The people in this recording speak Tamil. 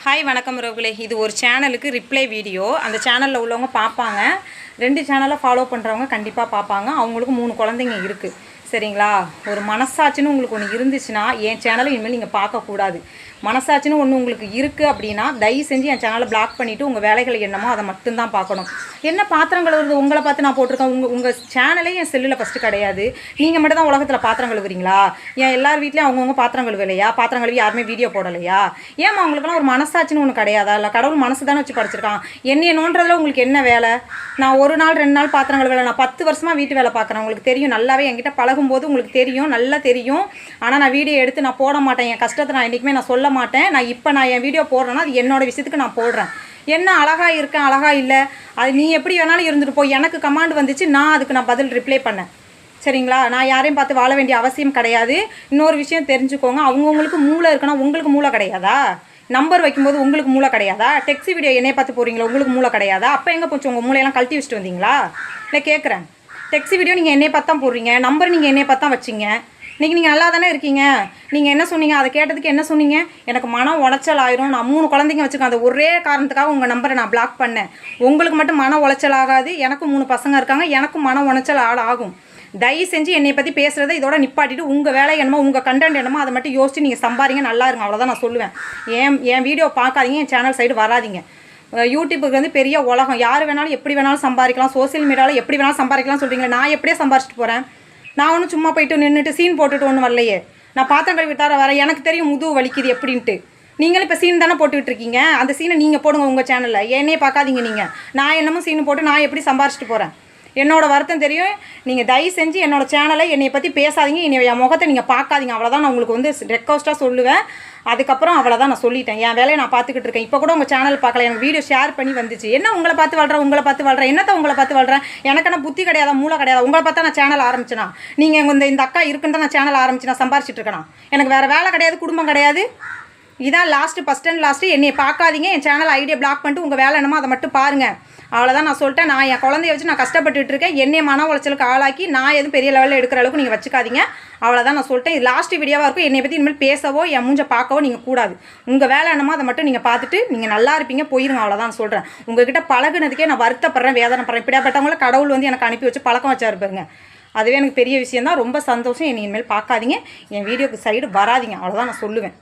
ஹாய் வணக்கம் ரோகுலே. இது ஒரு சேனலுக்கு ரிப்ளை வீடியோ. அந்த சேனலில் உள்ளவங்க பார்ப்பாங்க. 2 சேனலை ஃபாலோ பண்ணுறவங்க கண்டிப்பாக பார்ப்பாங்க. அவங்களுக்கு 3 குழந்தைங்க இருக்குது. சரிங்களா? ஒரு மனசாட்சின்னு உங்களுக்கு ஒன்று இருந்துச்சுன்னா என் சேனலை இனிமேல் நீங்கள் பார்க்கக்கூடாது. மனசாட்சின்னு ஒன்று உங்களுக்கு இருக்குது அப்படின்னா தயவு செஞ்சு என் சேனலை பிளாக் பண்ணிவிட்டு உங்கள் வேலைகள் என்னமோ அதை மட்டும்தான் பார்க்கணும். என்ன பாத்திரம் கழுவுறது உங்களை பார்த்து நான் போட்டிருக்கேன். உங்கள் சேனலே என் செல்லில் ஃபஸ்ட்டு கிடையாது. நீங்கள் மட்டும் தான் உலகத்தில் பாத்திரம் கழுவுறீங்களா? ஏன் எல்லார் வீட்லேயும் அவங்கவுங்க பாத்திரம் கழுவலையா? பாத்திரம் கழுவி யாருமே வீடியோ போடலையா? ஏமா உங்களுக்குலாம் ஒரு மனசாட்சின்னு ஒன்று கிடையாதா? இல்லை கடவுள் மனசு தானே வச்சு படிச்சிருக்கான். என்னைய நோன்றதில் உங்களுக்கு என்ன வேலை? நான் 1 நாள் 2 நாள் பாத்திரம் கழுவலை. நான் 10 வருஷமாக வீட்டு வேலை பார்க்குறேன். உங்களுக்கு தெரியும். நல்லாவே என்கிட்ட பழகும்போது உங்களுக்கு தெரியும், நல்லா தெரியும். ஆனால் நான் வீடியோ எடுத்து நான் போட மாட்டேன். என் கஷ்டத்தை நான் என்றைக்குமே நான் சொல்ல மாட்டேன். நான் என் வீடியோ போடுறேன்னா அது என்னோட விஷயத்துக்கு நான் போடுறேன். என்ன அழகா இருக்கேன் அழகா இல்லை அது நீ எப்படி வேணாலும் இருந்துட்டு போய். எனக்கு கமாண்ட் வந்துச்சு, நான் பதில் ரிப்ளை பண்ணேன். சரிங்களா? நான் யாரையும் பார்த்து வாழ வேண்டிய அவசியம் கிடையாது. இன்னொரு விஷயம் தெரிஞ்சுக்கோங்க, அவங்கவுங்களுக்கு மூளை இருக்குன்னா உங்களுக்கு மூளை கிடையாதா? நம்பர் வைக்கும்போது உங்களுக்கு மூளை கிடையாதா? டெக்ஸ்ட் வீடியோ என்னைய பார்த்து போகிறீங்களா? உங்களுக்கு மூளை கிடையாதா? அப்போ எங்கே போச்சு உங்கள் மூளையெல்லாம் கழட்டி வச்சுட்டு வந்தீங்களா? இல்லை கேட்குறேன். டெக்ஸ்ட் வீடியோ நீங்கள் என்னைய பார்த்து தான் போடுறீங்க, நம்பர் நீங்கள் என்னைய பார்த்து தான் வச்சிங்க. இன்றைக்கி நீங்கள் நல்லா தானே இருக்கீங்க. நீங்கள் என்ன சொன்னீங்க? அதை கேட்டதுக்கு என்ன சொன்னீங்க? எனக்கு மனம் உளைச்சல் ஆயிரும், நான் 3 குழந்தைங்க வச்சுருக்கேன், அந்த ஒரே காரணத்துக்காக உங்கள் நம்பரை நான் பிளாக் பண்ணேன். உங்களுக்கு மட்டும் மன உளைச்சல் ஆகாது, எனக்கும் 3 பசங்க இருக்காங்க, எனக்கும் மன உளைச்சல் ஆகும். தயவு செஞ்சு என்னை பற்றி பேசுகிறத இதோட நிப்பாட்டிட்டு உங்கள் வேலை என்னமோ உங்கள் கண்டென்ட் என்னமோ அதை மட்டும் யோசிச்சு நீங்கள் சம்பாதிங்க, நல்லா இருங்க. அவ்வளோதான் நான் சொல்லுவேன். என் வீடியோ பார்க்காதீங்க, என் சேனல் சைடு வராதிங்க. யூடியூப்புக்கு வந்து பெரிய உலகம், யார் வேணாலும் எப்படி வேணாலும் சம்பாதிக்கலாம், சோசியல் மீடியாவில் எப்படி வேணாலும் சம்பாதிக்கலாம் சொல்கிறீங்களா? நான் எப்படியே சம்பாரிச்சிட்டு போகிறேன். நான் ஒன்றும் சும்மா போயிட்டு நின்றுட்டு சீன் போட்டுட்டு ஒன்றும் வரலையே. நான் பாத்திரம் கழுவி தர வரேன், எனக்கு தெரியும் முதுகு வலிக்குது எப்படின்ட்டு. நீங்களும் இப்போ சீன் தானே போட்டுக்கிட்டு இருக்கீங்க. அந்த சீனை நீங்கள் போடுங்க உங்கள் சேனலில், என்னையே பார்க்காதீங்க. நீங்கள் நான் என்னமோ சீனு போட்டு நான் எப்படி சம்பாரிச்சிட்டு போகிறேன். என்னோடய வருத்தம் தெரியும். நீங்கள் தயவு செஞ்சு என்னோடய சேனலை என்னை பற்றி பேசாதீங்க, என் முகத்தை நீங்கள் பார்க்காதீங்க. அவ்வளோதான் நான் உங்களுக்கு வந்து ரெக்வஸ்ட்டாக சொல்லுவேன். அதுக்கப்புறம் அவ்வளோதான் நான் சொல்லிட்டேன். என் வேலையை நான் பார்த்துக்கிட்டு இருக்கேன். இப்போ கூட உங்கள் சேனல் பார்க்கல, எனக்கு வீடியோ ஷேர் பண்ணி வந்துச்சு. என்ன உங்களை பார்த்து வாழ்கிறேன் என்னத்தை உங்களை பார்த்து வாழ்கிறேன்? எனக்கு என்ன புத்தி கிடையாதா, மூளை கிடையாதா? உங்களை பார்த்தா நான் சேனல் ஆரம்பிச்சேனா? நீங்கள் இந்த அக்கா இருக்குன்னு தான் நான் சேனல் ஆரம்பிச்சு நான் சம்பாரிச்சிட்டு இருக்கேனா? எனக்கு வேறு வேலை கிடையாது, குடும்பம் கிடையாது. இதான் ஃபஸ்ட் அண்ட் லாஸ்ட்டு. என்னை பார்க்காதீங்க, என் சேனல் ஐடியா பிளாக் பண்ணிட்டு உங்கள் வேலை என்னமோ அதை மட்டும் பாருங்கள். அவ்வளோதான் நான் சொல்லிட்டேன். நான் என் குழந்தைய வச்சு நான் கஷ்டப்பட்டுட்டு இருக்கேன். என்னைய மன உளைச்சலுக்கு ஆளாக்கி நான் எதுவும் பெரிய லெவலில் எடுக்கிற அளவுக்கு நீங்கள் வச்சுக்காதீங்க. அவ்வளோதான் நான் சொல்லிட்டேன். இது லாஸ்ட் வீடியோவாக இருக்கும். என்னை பற்றி இனிமேல் பேசவோ என் மூஞ்ச பார்க்கவோ நீங்கள் கூடாது. உங்கள் வேலை என்னமோ அதை மட்டும் நீங்கள் பார்த்துட்டு நீங்கள் நல்லா இருப்பீங்க, போயிருங்க. அவ்வளோதான் நான் சொல்கிறேன். உங்கள்கிட்ட பழகுனதுக்கே நான் வருத்தப்படுறேன், வேதனைப்படுறேன். இப்படியாப்பட்டவங்கள கடவுள் வந்து எனக்கு அனுப்பி வச்சு பழக்கம் வச்சா இருப்பாருங்க. அதுவே எனக்கு பெரிய விஷயம் தான். ரொம்ப சந்தோஷம். என்னை இனிமேல் பார்க்காதீங்க, என் வீடியோக்கு சைடு வராதிங்க. அவ்வளோதான் நான் சொல்லுவேன்.